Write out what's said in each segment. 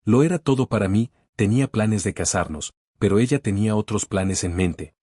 Lo era todo para mí, tenía planes de casarnos, pero ella tenía otros planes en mente.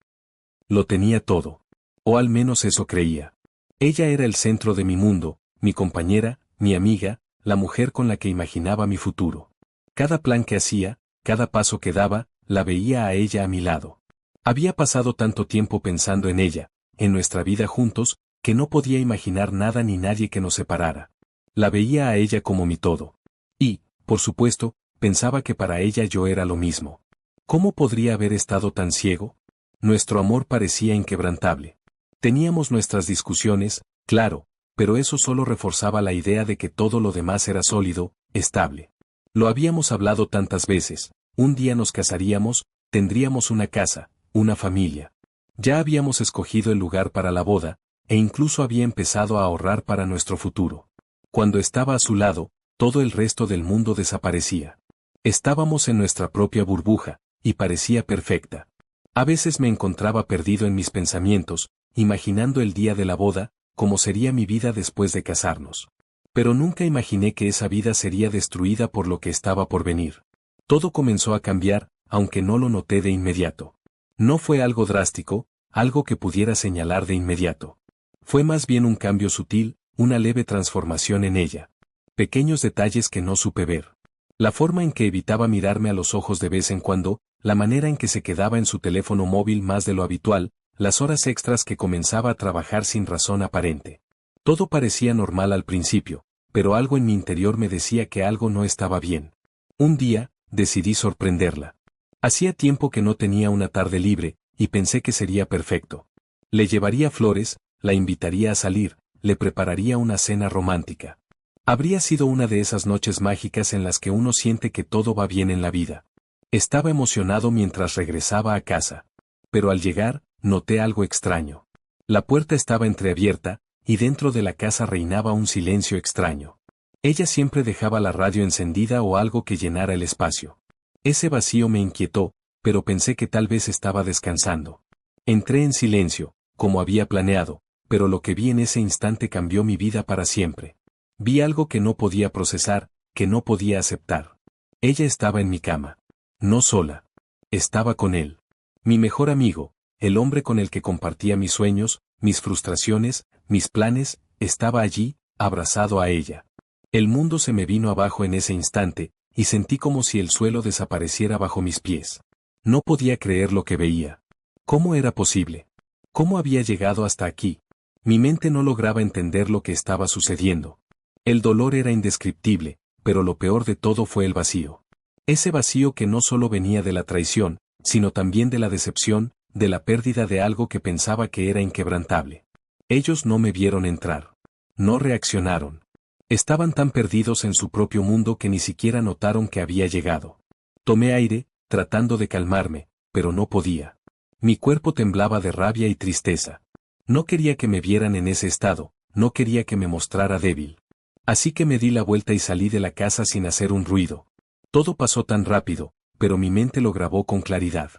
Lo tenía todo. O al menos eso creía. Ella era el centro de mi mundo, mi compañera, mi amiga, la mujer con la que imaginaba mi futuro. Cada plan que hacía, cada paso que daba, la veía a ella a mi lado. Había pasado tanto tiempo pensando en ella, en nuestra vida juntos, que no podía imaginar nada ni nadie que nos separara. La veía a ella como mi todo. Y, por supuesto, pensaba que para ella yo era lo mismo. ¿Cómo podría haber estado tan ciego? Nuestro amor parecía inquebrantable. Teníamos nuestras discusiones, claro, pero eso solo reforzaba la idea de que todo lo demás era sólido, estable. Lo habíamos hablado tantas veces, un día nos casaríamos, tendríamos una casa, una familia. Ya habíamos escogido el lugar para la boda, e incluso había empezado a ahorrar para nuestro futuro. Cuando estaba a su lado, todo el resto del mundo desaparecía. Estábamos en nuestra propia burbuja, y parecía perfecta. A veces me encontraba perdido en mis pensamientos, imaginando el día de la boda, cómo sería mi vida después de casarnos. Pero nunca imaginé que esa vida sería destruida por lo que estaba por venir. Todo comenzó a cambiar, aunque no lo noté de inmediato. No fue algo drástico, algo que pudiera señalar de inmediato. Fue más bien un cambio sutil, una leve transformación en ella. Pequeños detalles que no supe ver. La forma en que evitaba mirarme a los ojos de vez en cuando, la manera en que se quedaba en su teléfono móvil más de lo habitual, las horas extras que comenzaba a trabajar sin razón aparente. Todo parecía normal al principio, pero algo en mi interior me decía que algo no estaba bien. Un día, decidí sorprenderla. Hacía tiempo que no tenía una tarde libre, y pensé que sería perfecto. Le llevaría flores, la invitaría a salir, le prepararía una cena romántica. Habría sido una de esas noches mágicas en las que uno siente que todo va bien en la vida. Estaba emocionado mientras regresaba a casa. Pero al llegar, noté algo extraño. La puerta estaba entreabierta, y dentro de la casa reinaba un silencio extraño. Ella siempre dejaba la radio encendida o algo que llenara el espacio. Ese vacío me inquietó, pero pensé que tal vez estaba descansando. Entré en silencio, como había planeado, pero lo que vi en ese instante cambió mi vida para siempre. Vi algo que no podía procesar, que no podía aceptar. Ella estaba en mi cama. No sola. Estaba con él. Mi mejor amigo, el hombre con el que compartía mis sueños, mis frustraciones, mis planes, estaba allí, abrazado a ella. El mundo se me vino abajo en ese instante, y sentí como si el suelo desapareciera bajo mis pies. No podía creer lo que veía. ¿Cómo era posible? ¿Cómo había llegado hasta aquí? Mi mente no lograba entender lo que estaba sucediendo. El dolor era indescriptible, pero lo peor de todo fue el vacío. Ese vacío que no solo venía de la traición, sino también de la decepción, de la pérdida de algo que pensaba que era inquebrantable. Ellos no me vieron entrar. No reaccionaron. Estaban tan perdidos en su propio mundo que ni siquiera notaron que había llegado. Tomé aire, tratando de calmarme, pero no podía. Mi cuerpo temblaba de rabia y tristeza. No quería que me vieran en ese estado, no quería que me mostrara débil. Así que me di la vuelta y salí de la casa sin hacer un ruido. Todo pasó tan rápido, pero mi mente lo grabó con claridad.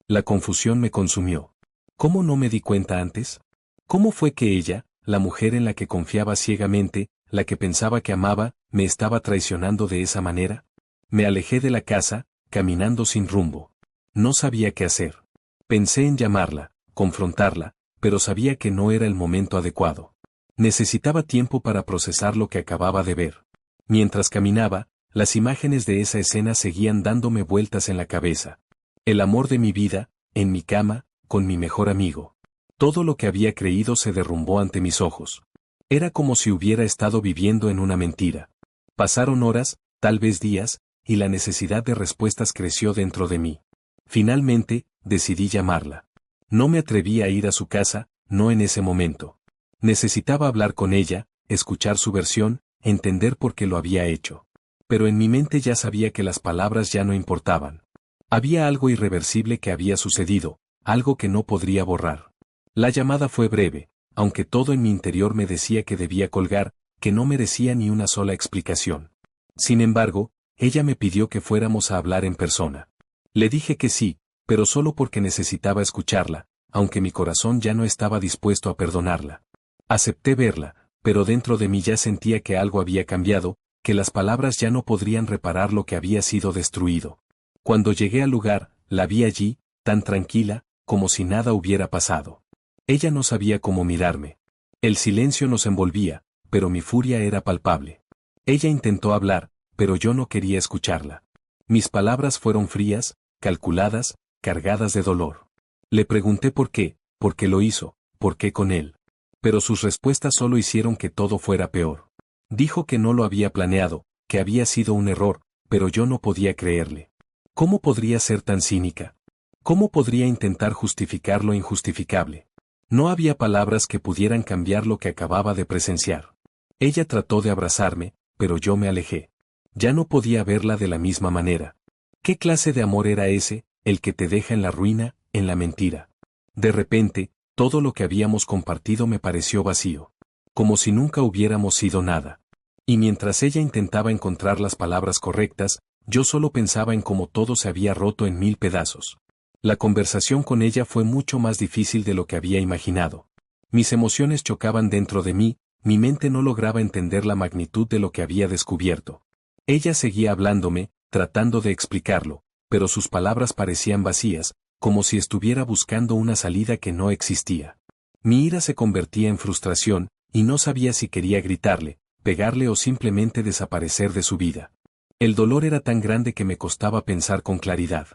La confusión me consumió. ¿Cómo no me di cuenta antes? ¿Cómo fue que ella, la mujer en la que confiaba ciegamente, la que pensaba que amaba, me estaba traicionando de esa manera? Me alejé de la casa, caminando sin rumbo. No sabía qué hacer. Pensé en llamarla, confrontarla, pero sabía que no era el momento adecuado. Necesitaba tiempo para procesar lo que acababa de ver. Mientras caminaba, las imágenes de esa escena seguían dándome vueltas en la cabeza. El amor de mi vida, en mi cama, con mi mejor amigo. Todo lo que había creído se derrumbó ante mis ojos. Era como si hubiera estado viviendo en una mentira. Pasaron horas, tal vez días, y la necesidad de respuestas creció dentro de mí. Finalmente, decidí llamarla. No me atreví a ir a su casa, no en ese momento. Necesitaba hablar con ella, escuchar su versión, entender por qué lo había hecho. Pero en mi mente ya sabía que las palabras ya no importaban. Había algo irreversible que había sucedido, algo que no podría borrar. La llamada fue breve, aunque todo en mi interior me decía que debía colgar, que no merecía ni una sola explicación. Sin embargo, ella me pidió que fuéramos a hablar en persona. Le dije que sí, pero solo porque necesitaba escucharla, aunque mi corazón ya no estaba dispuesto a perdonarla. Acepté verla, pero dentro de mí ya sentía que algo había cambiado, que las palabras ya no podrían reparar lo que había sido destruido. Cuando llegué al lugar, la vi allí, tan tranquila, como si nada hubiera pasado. Ella no sabía cómo mirarme. El silencio nos envolvía, pero mi furia era palpable. Ella intentó hablar, pero yo no quería escucharla. Mis palabras fueron frías, calculadas, cargadas de dolor. Le pregunté por qué lo hizo, por qué con él. Pero sus respuestas solo hicieron que todo fuera peor. Dijo que no lo había planeado, que había sido un error, pero yo no podía creerle. ¿Cómo podría ser tan cínica? ¿Cómo podría intentar justificar lo injustificable? No había palabras que pudieran cambiar lo que acababa de presenciar. Ella trató de abrazarme, pero yo me alejé. Ya no podía verla de la misma manera. ¿Qué clase de amor era ese, el que te deja en la ruina, en la mentira? De repente, todo lo que habíamos compartido me pareció vacío. Como si nunca hubiéramos sido nada. Y mientras ella intentaba encontrar las palabras correctas, yo solo pensaba en cómo todo se había roto en 1000 pedazos. La conversación con ella fue mucho más difícil de lo que había imaginado. Mis emociones chocaban dentro de mí, mi mente no lograba entender la magnitud de lo que había descubierto. Ella seguía hablándome, tratando de explicarlo, pero sus palabras parecían vacías, como si estuviera buscando una salida que no existía. Mi ira se convertía en frustración, y no sabía si quería gritarle, pegarle o simplemente desaparecer de su vida. El dolor era tan grande que me costaba pensar con claridad.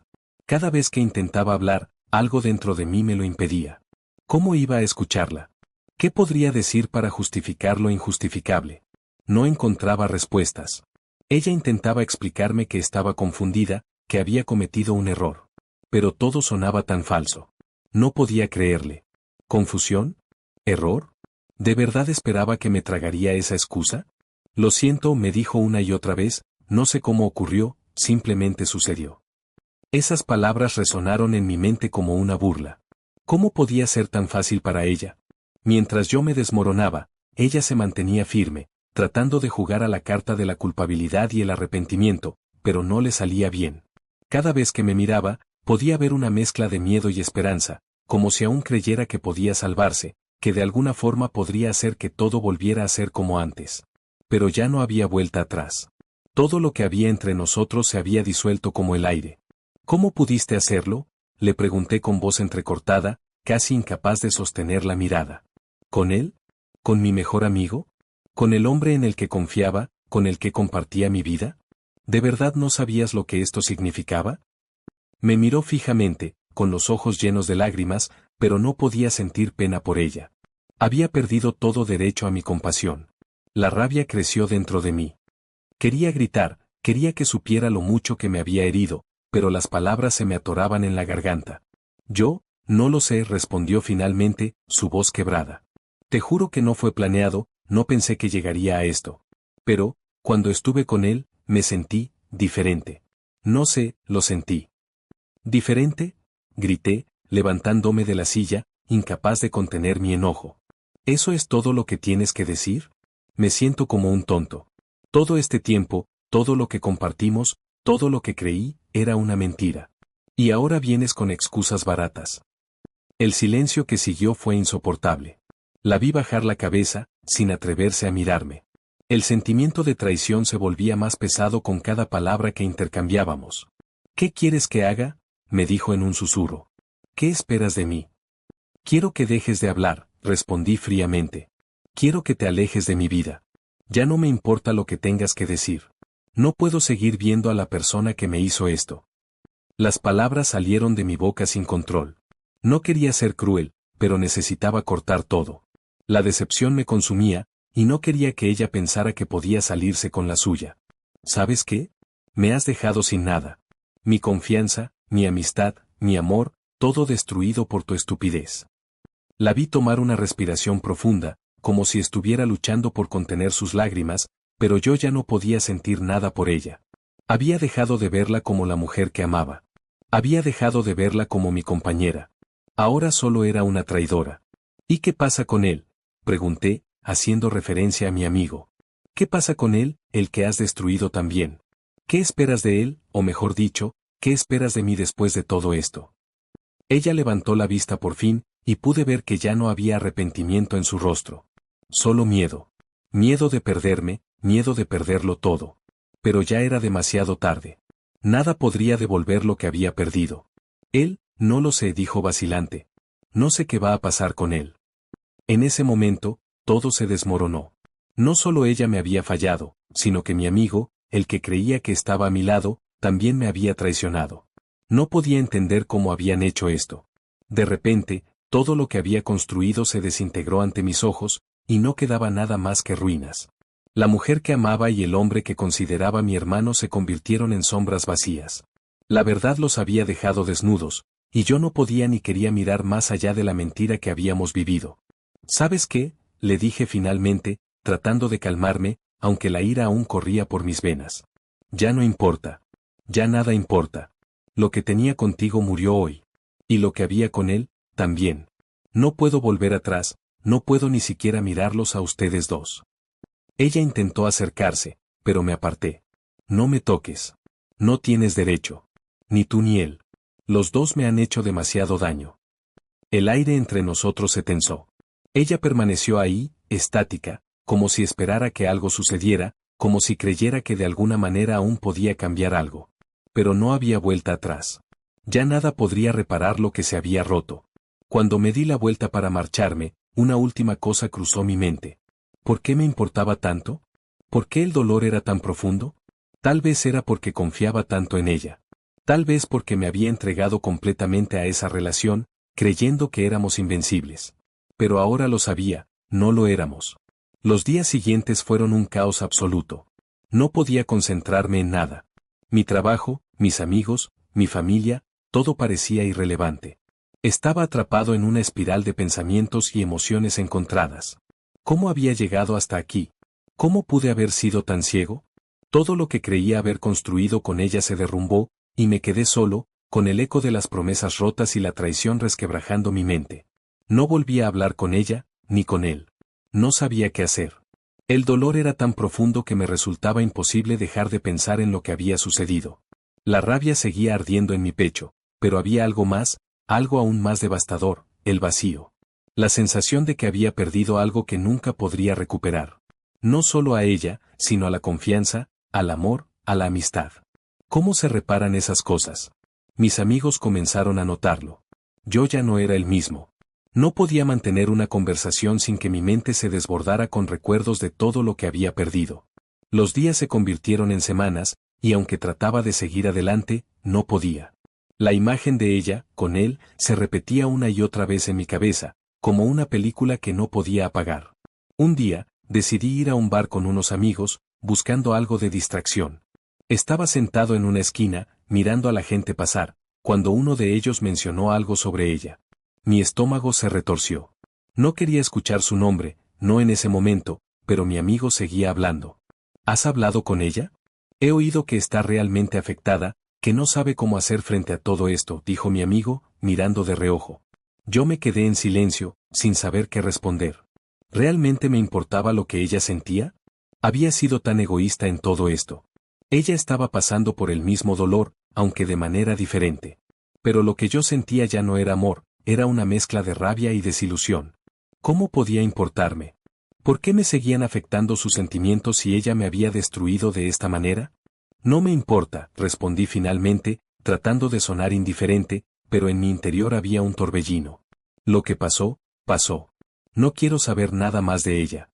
Cada vez que intentaba hablar, algo dentro de mí me lo impedía. ¿Cómo iba a escucharla? ¿Qué podría decir para justificar lo injustificable? No encontraba respuestas. Ella intentaba explicarme que estaba confundida, que había cometido un error. Pero todo sonaba tan falso. No podía creerle. ¿Confusión? ¿Error? ¿De verdad esperaba que me tragaría esa excusa? Lo siento, me dijo una y otra vez, no sé cómo ocurrió, simplemente sucedió. Esas palabras resonaron en mi mente como una burla. ¿Cómo podía ser tan fácil para ella? Mientras yo me desmoronaba, ella se mantenía firme, tratando de jugar a la carta de la culpabilidad y el arrepentimiento, pero no le salía bien. Cada vez que me miraba, podía ver una mezcla de miedo y esperanza, como si aún creyera que podía salvarse, que de alguna forma podría hacer que todo volviera a ser como antes. Pero ya no había vuelta atrás. Todo lo que había entre nosotros se había disuelto como el aire. ¿Cómo pudiste hacerlo?, le pregunté con voz entrecortada, casi incapaz de sostener la mirada. ¿Con él? ¿Con mi mejor amigo? ¿Con el hombre en el que confiaba, con el que compartía mi vida? ¿De verdad no sabías lo que esto significaba? Me miró fijamente, con los ojos llenos de lágrimas, pero no podía sentir pena por ella. Había perdido todo derecho a mi compasión. La rabia creció dentro de mí. Quería gritar, quería que supiera lo mucho que me había herido, pero las palabras se me atoraban en la garganta. Yo, no lo sé, respondió finalmente, su voz quebrada. Te juro que no fue planeado, no pensé que llegaría a esto. Pero, cuando estuve con él, me sentí diferente. No sé, lo sentí. ¿Diferente?, grité, levantándome de la silla, incapaz de contener mi enojo. ¿Eso es todo lo que tienes que decir? Me siento como un tonto. Todo este tiempo, todo lo que compartimos, todo lo que creí, era una mentira. Y ahora vienes con excusas baratas. El silencio que siguió fue insoportable. La vi bajar la cabeza, sin atreverse a mirarme. El sentimiento de traición se volvía más pesado con cada palabra que intercambiábamos. ¿Qué quieres que haga?, me dijo en un susurro. ¿Qué esperas de mí? Quiero que dejes de hablar, respondí fríamente. Quiero que te alejes de mi vida. Ya no me importa lo que tengas que decir. No puedo seguir viendo a la persona que me hizo esto. Las palabras salieron de mi boca sin control. No quería ser cruel, pero necesitaba cortar todo. La decepción me consumía, y no quería que ella pensara que podía salirse con la suya. ¿Sabes qué? Me has dejado sin nada. Mi confianza, mi amistad, mi amor, todo destruido por tu estupidez. La vi tomar una respiración profunda, como si estuviera luchando por contener sus lágrimas, pero yo ya no podía sentir nada por ella. Había dejado de verla como la mujer que amaba. Había dejado de verla como mi compañera. Ahora solo era una traidora. ¿Y qué pasa con él?, pregunté, haciendo referencia a mi amigo. ¿Qué pasa con él, el que has destruido también? ¿Qué esperas de él, o mejor dicho, qué esperas de mí después de todo esto? Ella levantó la vista por fin, y pude ver que ya no había arrepentimiento en su rostro. Solo miedo. Miedo de perderme, miedo de perderlo todo. Pero ya era demasiado tarde. Nada podría devolver lo que había perdido. Él, no lo sé, dijo vacilante. No sé qué va a pasar con él. En ese momento, todo se desmoronó. No solo ella me había fallado, sino que mi amigo, el que creía que estaba a mi lado, también me había traicionado. No podía entender cómo habían hecho esto. De repente, todo lo que había construido se desintegró ante mis ojos, y no quedaba nada más que ruinas. La mujer que amaba y el hombre que consideraba mi hermano se convirtieron en sombras vacías. La verdad los había dejado desnudos, y yo no podía ni quería mirar más allá de la mentira que habíamos vivido. ¿Sabes qué?, le dije finalmente, tratando de calmarme, aunque la ira aún corría por mis venas. Ya no importa. Ya nada importa. Lo que tenía contigo murió hoy. Y lo que había con él, también. No puedo volver atrás, no puedo ni siquiera mirarlos a ustedes dos. Ella intentó acercarse, pero me aparté. No me toques. No tienes derecho. Ni tú ni él. Los dos me han hecho demasiado daño. El aire entre nosotros se tensó. Ella permaneció ahí, estática, como si esperara que algo sucediera, como si creyera que de alguna manera aún podía cambiar algo. Pero no había vuelta atrás. Ya nada podría reparar lo que se había roto. Cuando me di la vuelta para marcharme, una última cosa cruzó mi mente. ¿Por qué me importaba tanto? ¿Por qué el dolor era tan profundo? Tal vez era porque confiaba tanto en ella. Tal vez porque me había entregado completamente a esa relación, creyendo que éramos invencibles. Pero ahora lo sabía, no lo éramos. Los días siguientes fueron un caos absoluto. No podía concentrarme en nada. Mi trabajo, mis amigos, mi familia, todo parecía irrelevante. Estaba atrapado en una espiral de pensamientos y emociones encontradas. ¿Cómo había llegado hasta aquí? ¿Cómo pude haber sido tan ciego? Todo lo que creía haber construido con ella se derrumbó, y me quedé solo, con el eco de las promesas rotas y la traición resquebrajando mi mente. No volví a hablar con ella, ni con él. No sabía qué hacer. El dolor era tan profundo que me resultaba imposible dejar de pensar en lo que había sucedido. La rabia seguía ardiendo en mi pecho, pero había algo más, algo aún más devastador, el vacío. La sensación de que había perdido algo que nunca podría recuperar. No solo a ella, sino a la confianza, al amor, a la amistad. ¿Cómo se reparan esas cosas? Mis amigos comenzaron a notarlo. Yo ya no era el mismo. No podía mantener una conversación sin que mi mente se desbordara con recuerdos de todo lo que había perdido. Los días se convirtieron en semanas, y aunque trataba de seguir adelante, no podía. La imagen de ella, con él, se repetía una y otra vez en mi cabeza, como una película que no podía apagar. Un día, decidí ir a un bar con unos amigos, buscando algo de distracción. Estaba sentado en una esquina, mirando a la gente pasar, cuando uno de ellos mencionó algo sobre ella. Mi estómago se retorció. No quería escuchar su nombre, no en ese momento, pero mi amigo seguía hablando. ¿Has hablado con ella? He oído que está realmente afectada, que no sabe cómo hacer frente a todo esto, dijo mi amigo, mirando de reojo. Yo me quedé en silencio, sin saber qué responder. ¿Realmente me importaba lo que ella sentía? Había sido tan egoísta en todo esto. Ella estaba pasando por el mismo dolor, aunque de manera diferente. Pero lo que yo sentía ya no era amor, era una mezcla de rabia y desilusión. ¿Cómo podía importarme? ¿Por qué me seguían afectando sus sentimientos si ella me había destruido de esta manera? No me importa, respondí finalmente, tratando de sonar indiferente, pero en mi interior había un torbellino. Lo que pasó, pasó. No quiero saber nada más de ella.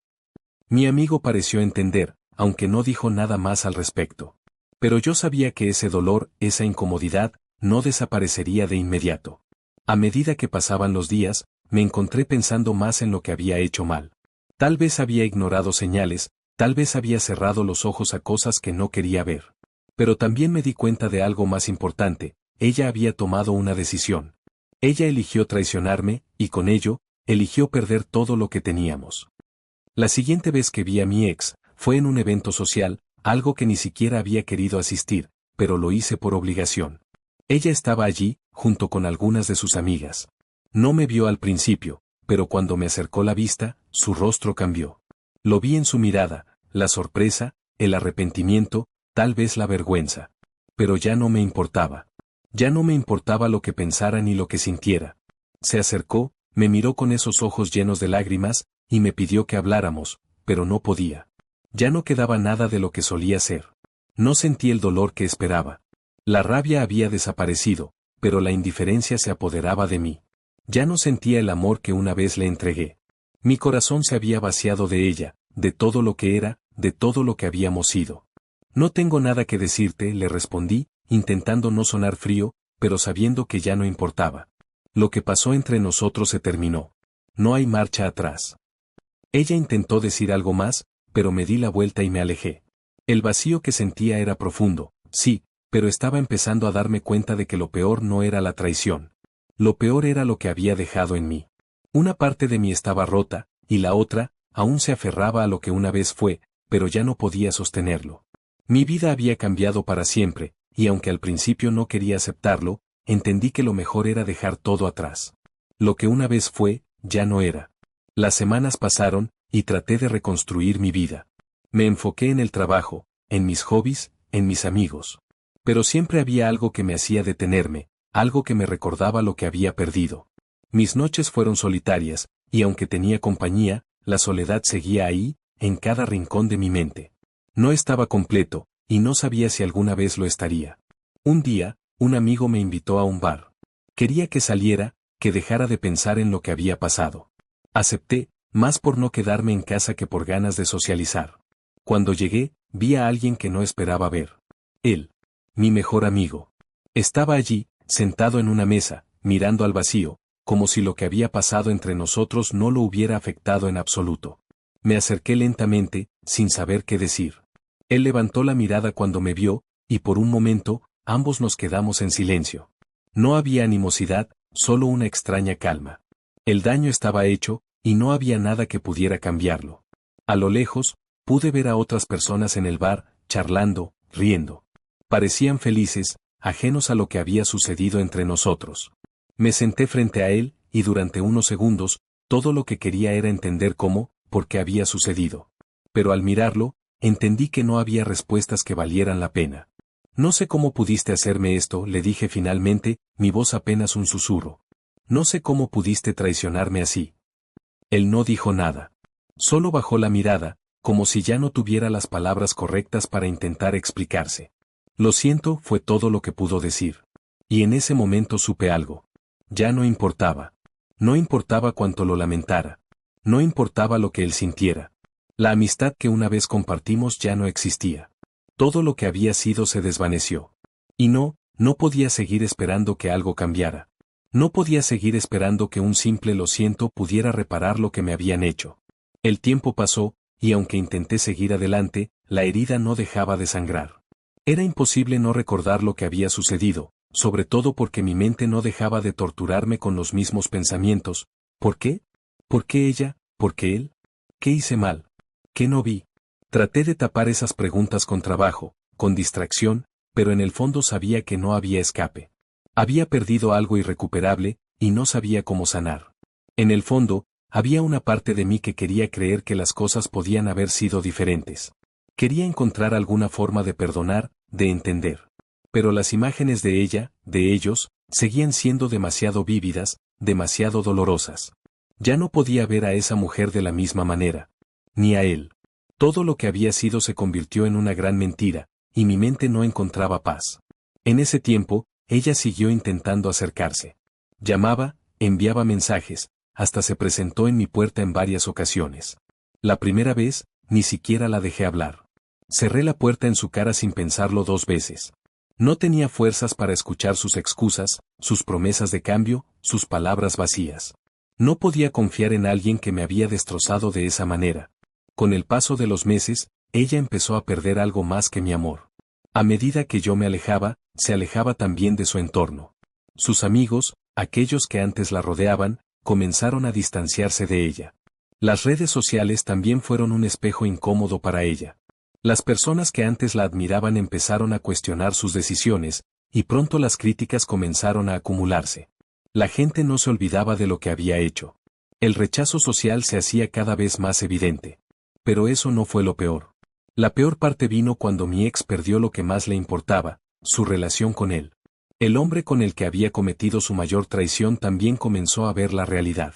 Mi amigo pareció entender, aunque no dijo nada más al respecto. Pero yo sabía que ese dolor, esa incomodidad, no desaparecería de inmediato. A medida que pasaban los días, me encontré pensando más en lo que había hecho mal. Tal vez había ignorado señales, tal vez había cerrado los ojos a cosas que no quería ver. Pero también me di cuenta de algo más importante, ella había tomado una decisión. Ella eligió traicionarme, y con ello, eligió perder todo lo que teníamos. La siguiente vez que vi a mi ex, fue en un evento social, algo que ni siquiera había querido asistir, pero lo hice por obligación. Ella estaba allí, junto con algunas de sus amigas. No me vio al principio, pero cuando me acercó la vista, su rostro cambió. Lo vi en su mirada, la sorpresa, el arrepentimiento, tal vez la vergüenza. Pero ya no me importaba. Ya no me importaba lo que pensara ni lo que sintiera. Se acercó, me miró con esos ojos llenos de lágrimas, y me pidió que habláramos, pero no podía. Ya no quedaba nada de lo que solía ser. No sentí el dolor que esperaba. La rabia había desaparecido, pero la indiferencia se apoderaba de mí. Ya no sentía el amor que una vez le entregué. Mi corazón se había vaciado de ella, de todo lo que era, de todo lo que habíamos sido. No tengo nada que decirte, le respondí, intentando no sonar frío, pero sabiendo que ya no importaba. Lo que pasó entre nosotros se terminó. No hay marcha atrás. Ella intentó decir algo más, pero me di la vuelta y me alejé. El vacío que sentía era profundo, sí, pero estaba empezando a darme cuenta de que lo peor no era la traición. Lo peor era lo que había dejado en mí. Una parte de mí estaba rota, y la otra, aún se aferraba a lo que una vez fue, pero ya no podía sostenerlo. Mi vida había cambiado para siempre, y aunque al principio no quería aceptarlo, entendí que lo mejor era dejar todo atrás. Lo que una vez fue, ya no era. Las semanas pasaron, y traté de reconstruir mi vida. Me enfoqué en el trabajo, en mis hobbies, en mis amigos. Pero siempre había algo que me hacía detenerme, algo que me recordaba lo que había perdido. Mis noches fueron solitarias, y aunque tenía compañía, la soledad seguía ahí, en cada rincón de mi mente. No estaba completo, y no sabía si alguna vez lo estaría. Un día, un amigo me invitó a un bar. Quería que saliera, que dejara de pensar en lo que había pasado. Acepté, más por no quedarme en casa que por ganas de socializar. Cuando llegué, vi a alguien que no esperaba ver. Él, mi mejor amigo. Estaba allí, sentado en una mesa, mirando al vacío, como si lo que había pasado entre nosotros no lo hubiera afectado en absoluto. Me acerqué lentamente, sin saber qué decir. Él levantó la mirada cuando me vio, y por un momento, ambos nos quedamos en silencio. No había animosidad, solo una extraña calma. El daño estaba hecho, y no había nada que pudiera cambiarlo. A lo lejos, pude ver a otras personas en el bar, charlando, riendo. Parecían felices, ajenos a lo que había sucedido entre nosotros. Me senté frente a él, y durante unos segundos, todo lo que quería era entender cómo, por qué había sucedido. Pero al mirarlo, entendí que no había respuestas que valieran la pena. No sé cómo pudiste hacerme esto, le dije finalmente, mi voz apenas un susurro. No sé cómo pudiste traicionarme así. Él no dijo nada. Solo bajó la mirada, como si ya no tuviera las palabras correctas para intentar explicarse. Lo siento, fue todo lo que pudo decir. Y en ese momento supe algo. Ya no importaba. No importaba cuánto lo lamentara. No importaba lo que él sintiera. La amistad que una vez compartimos ya no existía. Todo lo que había sido se desvaneció. Y no podía seguir esperando que algo cambiara. No podía seguir esperando que un simple lo siento pudiera reparar lo que me habían hecho. El tiempo pasó, y aunque intenté seguir adelante, la herida no dejaba de sangrar. Era imposible no recordar lo que había sucedido, sobre todo porque mi mente no dejaba de torturarme con los mismos pensamientos. ¿Por qué? ¿Por qué ella? ¿Por qué él? ¿Qué hice mal? ¿Qué no vi? Traté de tapar esas preguntas con trabajo, con distracción, pero en el fondo sabía que no había escape. Había perdido algo irrecuperable, y no sabía cómo sanar. En el fondo, había una parte de mí que quería creer que las cosas podían haber sido diferentes. Quería encontrar alguna forma de perdonar, de entender. Pero las imágenes de ella, de ellos, seguían siendo demasiado vívidas, demasiado dolorosas. Ya no podía ver a esa mujer de la misma manera. Ni a él. Todo lo que había sido se convirtió en una gran mentira, y mi mente no encontraba paz. En ese tiempo, ella siguió intentando acercarse. Llamaba, enviaba mensajes, hasta se presentó en mi puerta en varias ocasiones. La primera vez, ni siquiera la dejé hablar. Cerré la puerta en su cara sin pensarlo 2 veces. No tenía fuerzas para escuchar sus excusas, sus promesas de cambio, sus palabras vacías. No podía confiar en alguien que me había destrozado de esa manera. Con el paso de los meses, ella empezó a perder algo más que mi amor. A medida que yo me alejaba, se alejaba también de su entorno. Sus amigos, aquellos que antes la rodeaban, comenzaron a distanciarse de ella. Las redes sociales también fueron un espejo incómodo para ella. Las personas que antes la admiraban empezaron a cuestionar sus decisiones, y pronto las críticas comenzaron a acumularse. La gente no se olvidaba de lo que había hecho. El rechazo social se hacía cada vez más evidente. Pero eso no fue lo peor. La peor parte vino cuando mi ex perdió lo que más le importaba, su relación con él. El hombre con el que había cometido su mayor traición también comenzó a ver la realidad.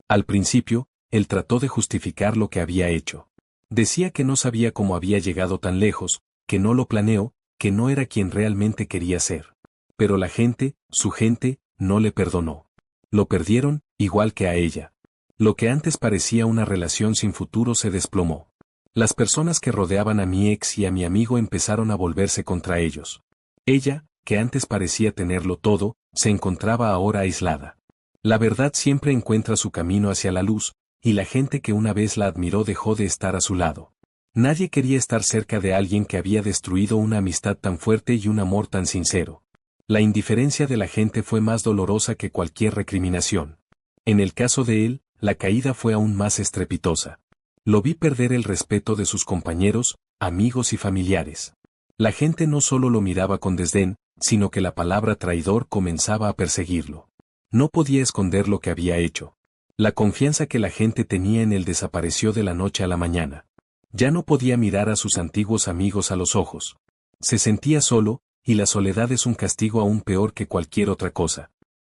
Al principio, él trató de justificar lo que había hecho. Decía que no sabía cómo había llegado tan lejos, que no lo planeó, que no era quien realmente quería ser. Pero la gente, su gente, no le perdonó. Lo perdieron, igual que a ella. Lo que antes parecía una relación sin futuro se desplomó. Las personas que rodeaban a mi ex y a mi amigo empezaron a volverse contra ellos. Ella, que antes parecía tenerlo todo, se encontraba ahora aislada. La verdad siempre encuentra su camino hacia la luz, y la gente que una vez la admiró dejó de estar a su lado. Nadie quería estar cerca de alguien que había destruido una amistad tan fuerte y un amor tan sincero. La indiferencia de la gente fue más dolorosa que cualquier recriminación. En el caso de él, la caída fue aún más estrepitosa. Lo vi perder el respeto de sus compañeros, amigos y familiares. La gente no solo lo miraba con desdén, sino que la palabra traidor comenzaba a perseguirlo. No podía esconder lo que había hecho. La confianza que la gente tenía en él desapareció de la noche a la mañana. Ya no podía mirar a sus antiguos amigos a los ojos. Se sentía solo, y la soledad es un castigo aún peor que cualquier otra cosa.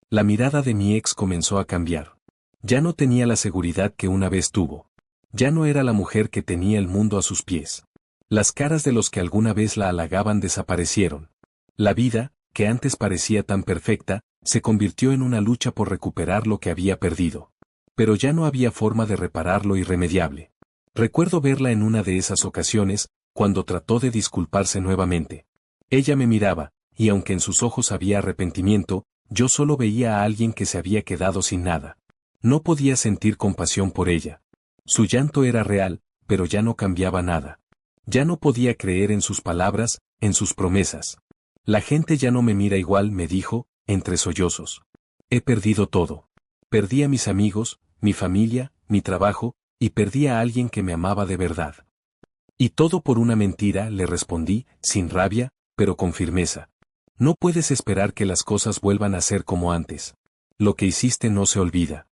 La mirada de mi ex comenzó a cambiar. Ya no tenía la seguridad que una vez tuvo. Ya no era la mujer que tenía el mundo a sus pies. Las caras de los que alguna vez la halagaban desaparecieron. La vida, que antes parecía tan perfecta, se convirtió en una lucha por recuperar lo que había perdido. Pero ya no había forma de reparar lo irremediable. Recuerdo verla en una de esas ocasiones, cuando trató de disculparse nuevamente. Ella me miraba, y aunque en sus ojos había arrepentimiento, yo solo veía a alguien que se había quedado sin nada. No podía sentir compasión por ella. Su llanto era real, pero ya no cambiaba nada. Ya no podía creer en sus palabras, en sus promesas. La gente ya no me mira igual, me dijo, entre sollozos. He perdido todo. Perdí a mis amigos, mi familia, mi trabajo, y perdí a alguien que me amaba de verdad. Y todo por una mentira, le respondí, sin rabia, pero con firmeza. No puedes esperar que las cosas vuelvan a ser como antes. Lo que hiciste no se olvida.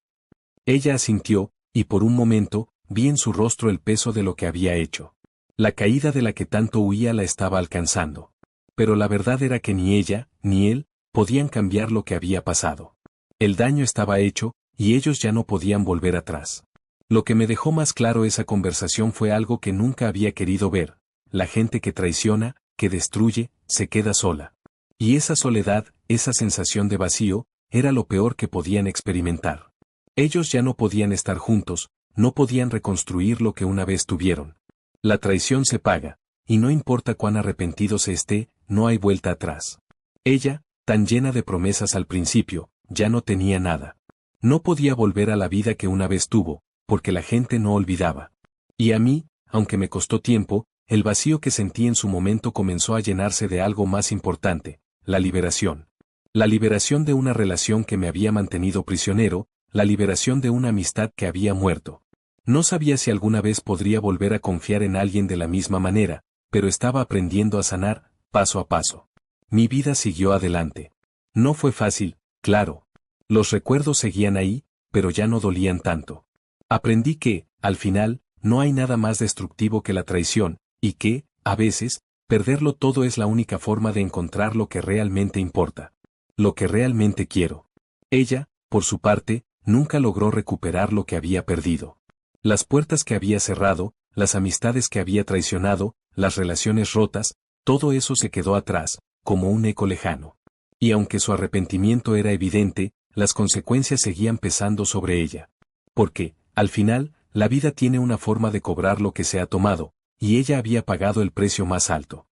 Ella asintió, y por un momento, vi en su rostro el peso de lo que había hecho. La caída de la que tanto huía la estaba alcanzando. Pero la verdad era que ni ella, ni él, podían cambiar lo que había pasado. El daño estaba hecho, y ellos ya no podían volver atrás. Lo que me dejó más claro esa conversación fue algo que nunca había querido ver. La gente que traiciona, que destruye, se queda sola. Y esa soledad, esa sensación de vacío, era lo peor que podían experimentar. Ellos ya no podían estar juntos, no podían reconstruir lo que una vez tuvieron. La traición se paga, y no importa cuán arrepentido se esté, no hay vuelta atrás. Ella, tan llena de promesas al principio, ya no tenía nada. No podía volver a la vida que una vez tuvo, porque la gente no olvidaba. Y a mí, aunque me costó tiempo, el vacío que sentí en su momento comenzó a llenarse de algo más importante, la liberación. La liberación de una relación que me había mantenido prisionero, la liberación de una amistad que había muerto. No sabía si alguna vez podría volver a confiar en alguien de la misma manera, pero estaba aprendiendo a sanar, paso a paso. Mi vida siguió adelante. No fue fácil, claro. Los recuerdos seguían ahí, pero ya no dolían tanto. Aprendí que, al final, no hay nada más destructivo que la traición, y que, a veces, perderlo todo es la única forma de encontrar lo que realmente importa. Lo que realmente quiero. Ella, por su parte, nunca logró recuperar lo que había perdido. Las puertas que había cerrado, las amistades que había traicionado, las relaciones rotas, todo eso se quedó atrás, como un eco lejano. Y aunque su arrepentimiento era evidente, las consecuencias seguían pesando sobre ella. Porque, al final, la vida tiene una forma de cobrar lo que se ha tomado, y ella había pagado el precio más alto.